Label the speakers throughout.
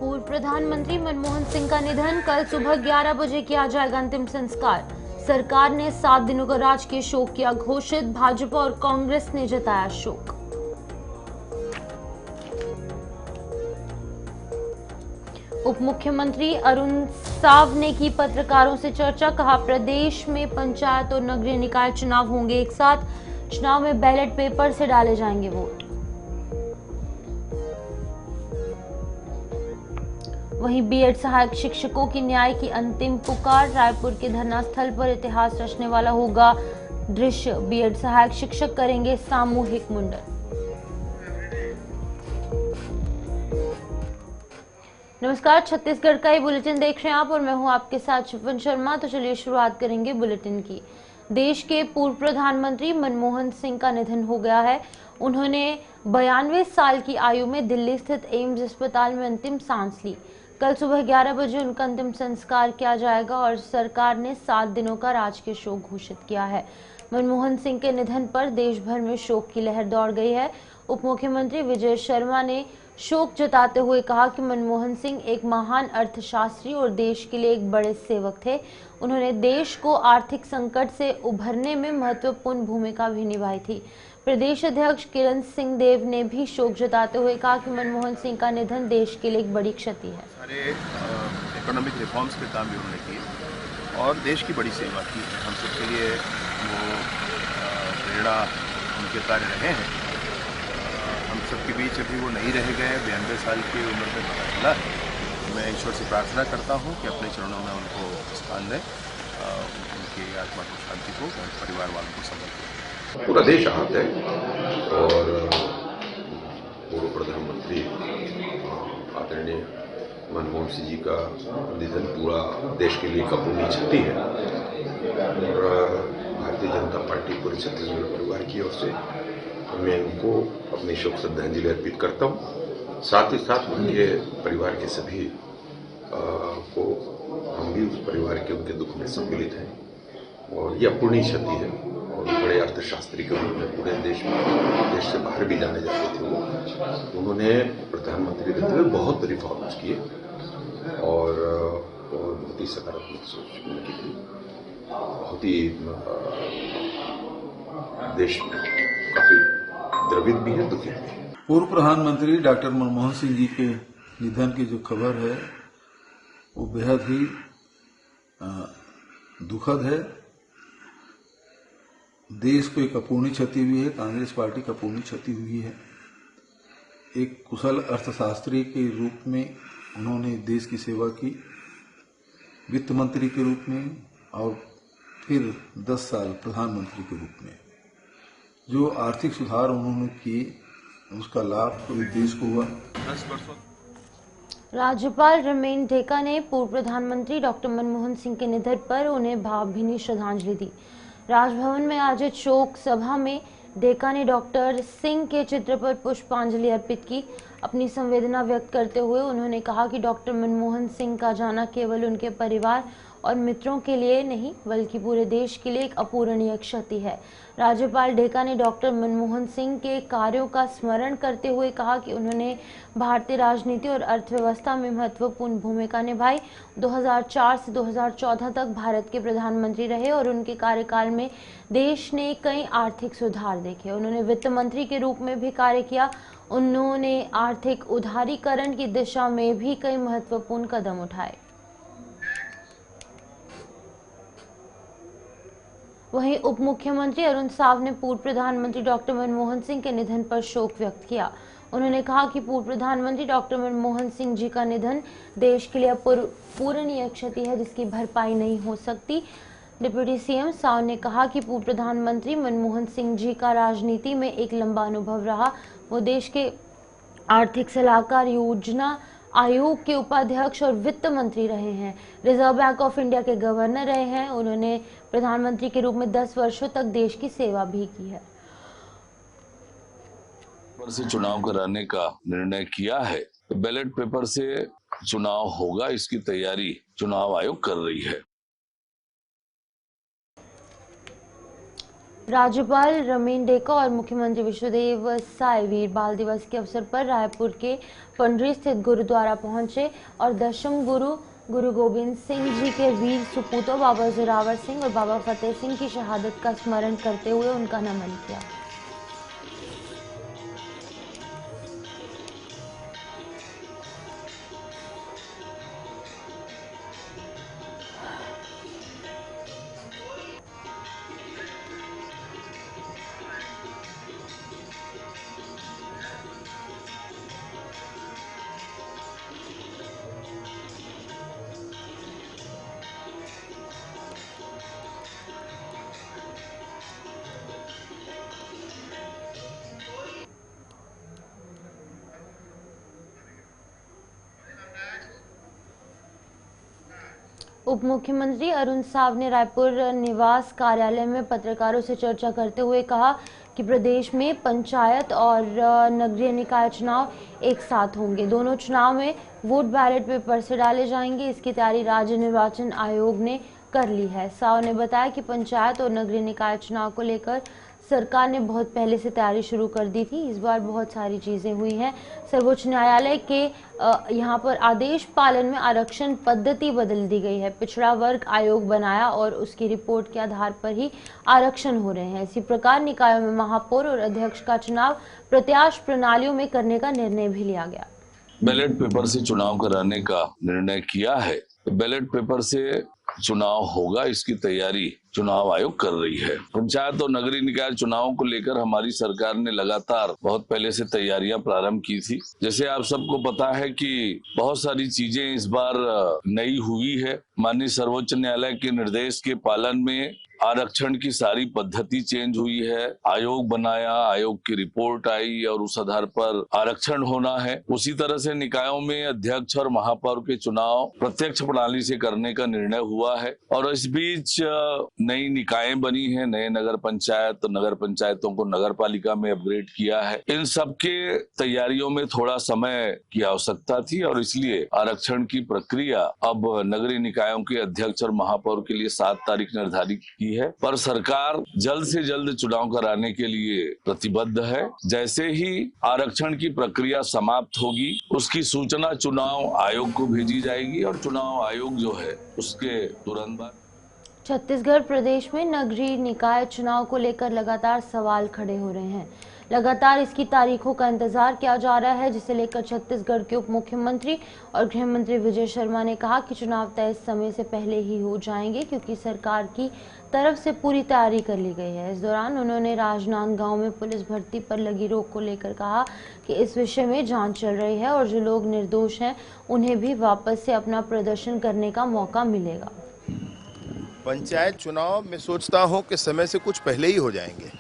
Speaker 1: पूर्व प्रधानमंत्री मनमोहन सिंह का निधन, कल सुबह 11 बजे किया जाएगा अंतिम संस्कार। सरकार ने 7 दिनों का राजकीय शोक किया घोषित, भाजपा और कांग्रेस ने जताया शोक। उप मुख्यमंत्री अरुण साव ने की पत्रकारों से चर्चा, कहा प्रदेश में पंचायत और नगरीय निकाय चुनाव होंगे एक साथ, चुनाव में बैलेट पेपर से डाले जाएंगे वोट। वहीं बीएड सहायक शिक्षकों की न्याय की अंतिम पुकार, रायपुर के धरना स्थल पर इतिहास रचने वाला होगा दृश्य, बीएड सहायक शिक्षक करेंगे सामूहिक मुंडन। नमस्कार, छत्तीसगढ़ का ये बुलेटिन देख रहे हैं आप और मैं हूं आपके साथ शिवन शर्मा। तो चलिए शुरुआत करेंगे बुलेटिन की। देश के पूर्व प्रधानमंत्री मनमोहन सिंह का निधन हो गया है। उन्होंने 92 साल की आयु में दिल्ली स्थित एम्स अस्पताल में अंतिम सांस ली। कल सुबह 11 बजे उनका अंतिम संस्कार किया जाएगा और सरकार ने 7 दिनों का राजकीय शोक घोषित किया है। मनमोहन सिंह के निधन पर देश भर में शोक की लहर दौड़ गई है। उप मुख्यमंत्री विजय शर्मा ने शोक जताते हुए कहा कि मनमोहन सिंह एक महान अर्थशास्त्री और देश के लिए एक बड़े सेवक थे। उन्होंने देश को आर्थिक संकट से उभरने में महत्वपूर्ण भूमिका भी निभाई थी। प्रदेश अध्यक्ष किरण सिंह देव ने भी शोक जताते हुए कहा कि मनमोहन सिंह का निधन देश के लिए एक बड़ी क्षति है।
Speaker 2: सारे इकोनॉमिक रिफॉर्म्स के काम भी उन्होंने किए और देश की बड़ी सेवा की है। हम सबके लिए वो प्रेरणा उनके कार्य रहे हैं। हम सबके बीच अभी वो नहीं रह गए, 92 साल की उम्र में पता चला है। मैं ईश्वर से प्रार्थना करता हूँ कि अपने चरणों में उनको स्थान दें, उनकी आत्मा को शांति हो और परिवार वालों को समर्पित हो।
Speaker 3: पूरा देश आहत है और पूर्व प्रधानमंत्री आदरणीय मनमोहन सिंह जी का निधन पूरा देश के लिए एक अपूर्णीय क्षति है और भारतीय जनता पार्टी पूरे छत्तीसगढ़ परिवार की ओर से मैं उनको अपनी शोक श्रद्धांजलि अर्पित करता हूँ। साथ ही साथ उनके परिवार के सभी को हम भी उस परिवार के उनके दुख में सम्मिलित हैं और ये अपूर्णीय क्षति है। और बड़े अर्थशास्त्री के रूप में पूरे देश में देश से बाहर भी जाने जाते थे वो। उन्होंने प्रधानमंत्री रहते हुए बहुत रिफॉर्म्स किए और बहुत ही सकारात्मक सोच उनकी थी। बहुत ही देश में काफी द्रवित भी है, दुखित भी है।
Speaker 4: पूर्व प्रधानमंत्री डॉक्टर मनमोहन सिंह जी के निधन की जो खबर है वो बेहद ही दुखद है। देश को एक अपूर्णीय क्षति हुई है, कांग्रेस पार्टी को अपूर्णीय क्षति हुई है। एक कुशल अर्थशास्त्री के रूप में उन्होंने देश की सेवा की, वित्त मंत्री के रूप में और फिर 10 साल प्रधानमंत्री के रूप में। जो आर्थिक सुधार उन्होंने किए उसका लाभ पूरे देश को हुआ।
Speaker 2: 10 वर्षों
Speaker 1: राज्यपाल रमेन ढेका ने पूर्व प्रधानमंत्री डॉक्टर मनमोहन सिंह के निधन पर उन्हें भावभीनी श्रद्धांजलि दी। राजभवन में आयोजित शोक सभा में ढेका ने डॉक्टर सिंह के चित्र पर पुष्पांजलि अर्पित की। अपनी संवेदना व्यक्त करते हुए उन्होंने कहा कि डॉक्टर मनमोहन सिंह का जाना केवल उनके परिवार और मित्रों के लिए नहीं बल्कि पूरे देश के लिए एक अपूरणीय क्षति है। राज्यपाल ढेका ने डॉक्टर मनमोहन सिंह के कार्यों का स्मरण करते हुए कहा कि उन्होंने भारतीय राजनीति और अर्थव्यवस्था में महत्वपूर्ण भूमिका निभाई। 2004 से 2014 तक भारत के प्रधानमंत्री रहे और उनके कार्यकाल में देश ने कई आर्थिक सुधार देखे। उन्होंने वित्त मंत्री के रूप में भी कार्य किया। उन्होंने आर्थिक उदारीकरण की दिशा में भी कई महत्वपूर्ण कदम उठाए। वहीं उप मुख्यमंत्री अरुण साव ने पूर्व प्रधानमंत्री डॉक्टर मनमोहन सिंह के निधन पर शोक व्यक्त किया। उन्होंने कहा कि पूर्व प्रधानमंत्री डॉक्टर मनमोहन सिंह जी का निधन देश के लिए अपूरणीय क्षति है जिसकी भरपाई नहीं हो सकती। डिप्टी सीएम साव ने कहा कि पूर्व प्रधानमंत्री मनमोहन सिंह जी का राजनीति में एक लंबा अनुभव रहा। वो देश के आर्थिक सलाहकार, योजना आयोग के उपाध्यक्ष और वित्त मंत्री रहे हैं। रिजर्व बैंक ऑफ इंडिया के गवर्नर रहे हैं। उन्होंने प्रधानमंत्री के रूप में 10 वर्षों तक देश की सेवा भी की है।
Speaker 5: से चुनाव कराने का निर्णय किया है तो बैलेट पेपर से चुनाव होगा, इसकी तैयारी चुनाव आयोग कर रही है।
Speaker 1: राज्यपाल रमेन डेका और मुख्यमंत्री विष्णुदेव साय वीर बाल दिवस के अवसर पर रायपुर के पंडरी स्थित गुरुद्वारा पहुंचे और दशम गुरु गुरु गोविंद सिंह जी के वीर सुपूतों बाबा जोरावर सिंह और बाबा फतेह सिंह की शहादत का स्मरण करते हुए उनका नमन किया। उप मुख्यमंत्री अरुण साव ने रायपुर निवास कार्यालय में पत्रकारों से चर्चा करते हुए कहा कि प्रदेश में पंचायत और नगरीय निकाय चुनाव एक साथ होंगे। दोनों चुनाव में वोट बैलेट पेपर से डाले जाएंगे। इसकी तैयारी राज्य निर्वाचन आयोग ने कर ली है। साव ने बताया कि पंचायत और नगरीय निकाय चुनाव को लेकर सरकार ने बहुत पहले से तैयारी शुरू कर दी थी। इस बार बहुत सारी चीजें हुई हैं। सर्वोच्च न्यायालय के यहाँ पर आदेश पालन में आरक्षण पद्धति बदल दी गई है। पिछड़ा वर्ग आयोग बनाया और उसकी रिपोर्ट के आधार पर ही आरक्षण हो रहे हैं। इसी प्रकार निकायों में महापौर और अध्यक्ष का चुनाव प्रत्याश प्रणालियों में करने का निर्णय भी लिया गया।
Speaker 5: बैलेट पेपर से चुनाव कराने का निर्णय किया है। बैलेट पेपर से चुनाव होगा, इसकी तैयारी चुनाव आयोग कर रही है। पंचायत और नगरीय निकाय चुनावों को लेकर हमारी सरकार ने लगातार बहुत पहले से तैयारियां प्रारंभ की थी। जैसे आप सबको पता है कि बहुत सारी चीजें इस बार नई हुई है। माननीय सर्वोच्च न्यायालय के निर्देश के पालन में आरक्षण की सारी पद्धति चेंज हुई है। आयोग बनाया, आयोग की रिपोर्ट आई और उस आधार पर आरक्षण होना है। उसी तरह से निकायों में अध्यक्ष और महापौर के चुनाव प्रत्यक्ष प्रणाली से करने का निर्णय हुआ है। और इस बीच नई निकायें बनी हैं, नए नगर पंचायत, नगर पंचायतों को नगर पालिका में अपग्रेड किया है। इन सबके तैयारियों में थोड़ा समय की आवश्यकता थी और इसलिए आरक्षण की प्रक्रिया अब नगरीय निकायों के अध्यक्ष और महापौर के लिए 7 तारीख निर्धारित की है। पर सरकार जल्द से जल्द चुनाव कराने के लिए प्रतिबद्ध है। जैसे ही आरक्षण की प्रक्रिया समाप्त होगी उसकी सूचना चुनाव आयोग को भेजी जाएगी और चुनाव आयोग जो है उसके तुरंत बाद।
Speaker 1: छत्तीसगढ़ प्रदेश में नगरीय निकाय चुनाव को लेकर लगातार सवाल खड़े हो रहे हैं। लगातार इसकी तारीखों का इंतजार किया जा रहा है, जिसे लेकर छत्तीसगढ़ के उप मुख्यमंत्री और गृह मंत्री विजय शर्मा ने कहा कि चुनाव तय समय से पहले ही हो जाएंगे क्योंकि सरकार की तरफ से पूरी तैयारी कर ली गई है। इस दौरान उन्होंने राजनांदगांव में पुलिस भर्ती पर लगी रोक को लेकर कहा कि इस विषय में जांच चल रही है और जो लोग निर्दोष हैं उन्हें भी वापस से अपना प्रदर्शन करने का मौका मिलेगा।
Speaker 2: पंचायत चुनाव मैं सोचता हूं कि समय से कुछ पहले ही हो जाएंगे।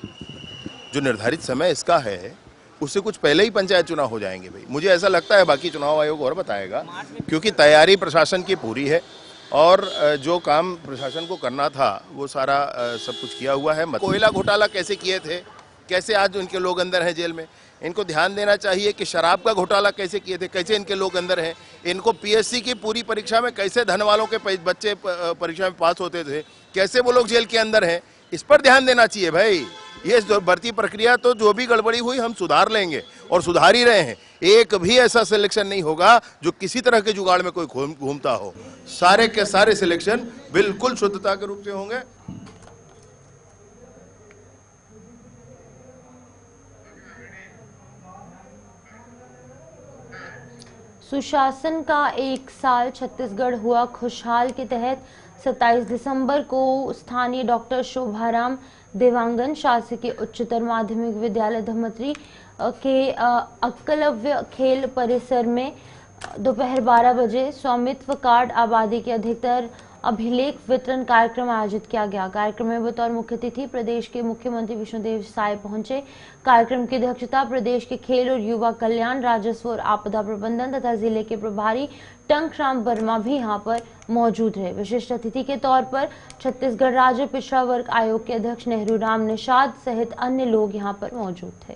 Speaker 2: जो निर्धारित समय इसका है उससे कुछ पहले ही पंचायत चुनाव हो जाएंगे भाई, मुझे ऐसा लगता है। बाकी चुनाव आयोग और बताएगा, क्योंकि तैयारी प्रशासन की पूरी है और जो काम प्रशासन को करना था वो सारा सब कुछ किया हुआ है। कोयला घोटाला कैसे किए थे, कैसे आज उनके लोग अंदर हैं जेल में, इनको ध्यान देना चाहिए कि शराब का घोटाला कैसे किए थे, कैसे इनके लोग अंदर हैं। इनको पीएससी की पूरी परीक्षा में कैसे धन वालों के बच्चे परीक्षा में पास होते थे, कैसे वो लोग जेल के अंदर हैं, इस पर ध्यान देना चाहिए भाई। ये भर्ती प्रक्रिया तो जो भी गड़बड़ी हुई हम सुधार लेंगे और सुधार ही रहे हैं। एक भी ऐसा सिलेक्शन नहीं होगा जो किसी तरह के जुगाड़ में कोई घूमता हो। सारे के सारे सिलेक्शन बिल्कुल शुद्धता के रूप से होंगे।
Speaker 1: सुशासन का एक साल छत्तीसगढ़ हुआ खुशहाल के तहत 27 दिसंबर को स्थानीय डॉक्टर शोभाराम देवांगन शासकीय उच्चतर माध्यमिक विद्यालय धमतरी के एकलव्य खेल परिसर में दोपहर 12 बजे स्वामित्व कार्ड आबादी के अधिकतर अभिलेख वितरण कार्यक्रम आयोजित किया गया। कार्यक्रम में बतौर मुख्य अतिथि प्रदेश के मुख्यमंत्री विष्णुदेव साय पहुंचे। कार्यक्रम की अध्यक्षता प्रदेश के खेल और युवा कल्याण, राजस्व और आपदा प्रबंधन तथा जिले के प्रभारी टंकराम वर्मा भी यहां पर मौजूद रहे। विशिष्ट अतिथि के तौर पर छत्तीसगढ़ राज्य पिछड़ा वर्ग आयोग के अध्यक्ष नेहरू राम निषाद सहित अन्य लोग यहां पर मौजूद थे।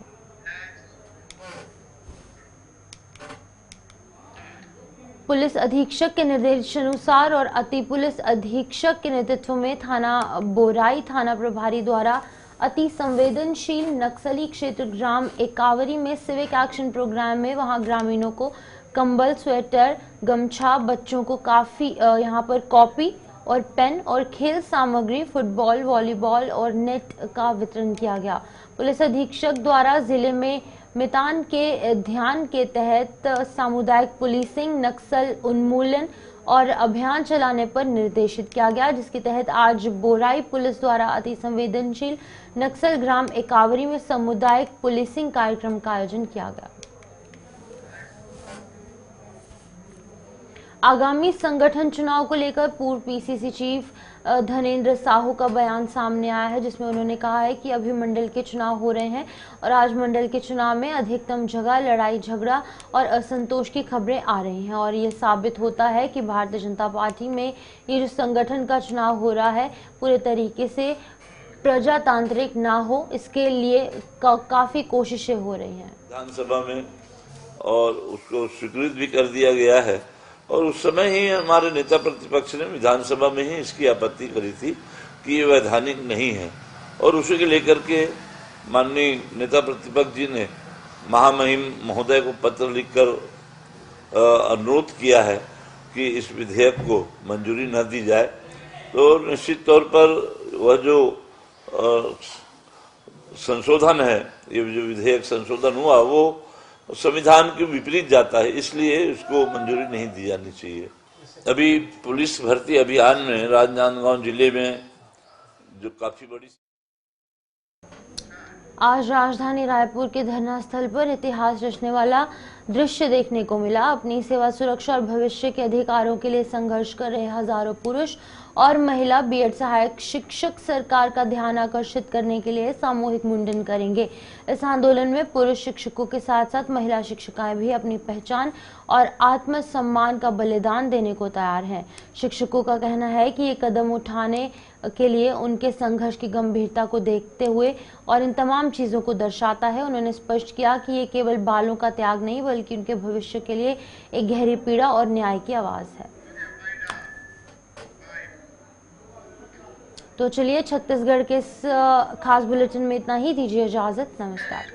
Speaker 1: पुलिस अधीक्षक के निर्देशानुसार और अति पुलिस अधीक्षक के नेतृत्व में थाना बोराई थाना प्रभारी द्वारा अति संवेदनशील नक्सली क्षेत्र ग्राम एकावरी में सिविक एक्शन प्रोग्राम में वहां ग्रामीणों को कंबल, स्वेटर, गमछा, बच्चों को काफी यहां पर कॉपी और पेन और खेल सामग्री, फुटबॉल, वॉलीबॉल और नेट का वितरण किया गया। पुलिस अधीक्षक द्वारा जिले में मितान के ध्यान के तहत सामुदायिक पुलिसिंग, नक्सल उन्मूलन और अभियान चलाने पर निर्देशित किया गया, जिसके तहत आज बोराई पुलिस द्वारा अति संवेदनशील नक्सल ग्राम एकावरी में सामुदायिक पुलिसिंग कार्यक्रम का आयोजन किया गया। आगामी संगठन चुनाव को लेकर पूर्व पीसीसी चीफ धनेंद्र साहू का बयान सामने आया है, जिसमें उन्होंने कहा है कि अभी मंडल के चुनाव हो रहे हैं और आज मंडल के चुनाव में अधिकतम जगह लड़ाई झगड़ा और असंतोष की खबरें आ रही हैं और ये साबित होता है कि भारतीय जनता पार्टी में ये जो संगठन का चुनाव हो रहा है पूरे तरीके से प्रजातांत्रिक ना हो, इसके लिए काफी कोशिशें हो रही हैं
Speaker 6: विधानसभा में और उसको स्वीकृत भी कर दिया गया है। और उस समय ही हमारे नेता प्रतिपक्ष ने विधानसभा में ही इसकी आपत्ति करी थी कि ये वैधानिक नहीं है और उसी के लेकर के माननीय नेता प्रतिपक्ष जी ने महामहिम महोदय को पत्र लिखकर अनुरोध किया है कि इस विधेयक को मंजूरी न दी जाए। तो निश्चित तौर पर वह जो संशोधन है, ये जो विधेयक संशोधन हुआ वो संविधान के विपरीत जाता है, इसलिए उसको मंजूरी नहीं दी जानी चाहिए। अभी पुलिस भर्ती अभियान में राजनांदगांव जिले में जो काफी बड़ी
Speaker 1: आज राजधानी रायपुर के धरना स्थल पर इतिहास रचने वाला दृश्य देखने को मिला। अपनी सेवा, सुरक्षा और भविष्य के अधिकारों के लिए संघर्ष कर रहे हजारों पुरुष और महिला बीएड सहायक शिक्षक सरकार का ध्यान आकर्षित करने के लिए सामूहिक मुंडन करेंगे। इस आंदोलन में पुरुष शिक्षकों के साथ साथ महिला शिक्षिकाएं भी अपनी पहचान और आत्मसम्मान का बलिदान देने को तैयार हैं। शिक्षकों का कहना है कि ये कदम उठाने के लिए उनके संघर्ष की गंभीरता को देखते हुए और इन तमाम चीजों को दर्शाता है। उन्होंने स्पष्ट किया कि ये केवल बालों का त्याग नहीं बल्कि उनके भविष्य के लिए एक गहरी पीड़ा और न्याय की आवाज है। तो चलिए, छत्तीसगढ़ के इस खास बुलेटिन में इतना ही। दीजिए इजाजत, नमस्कार।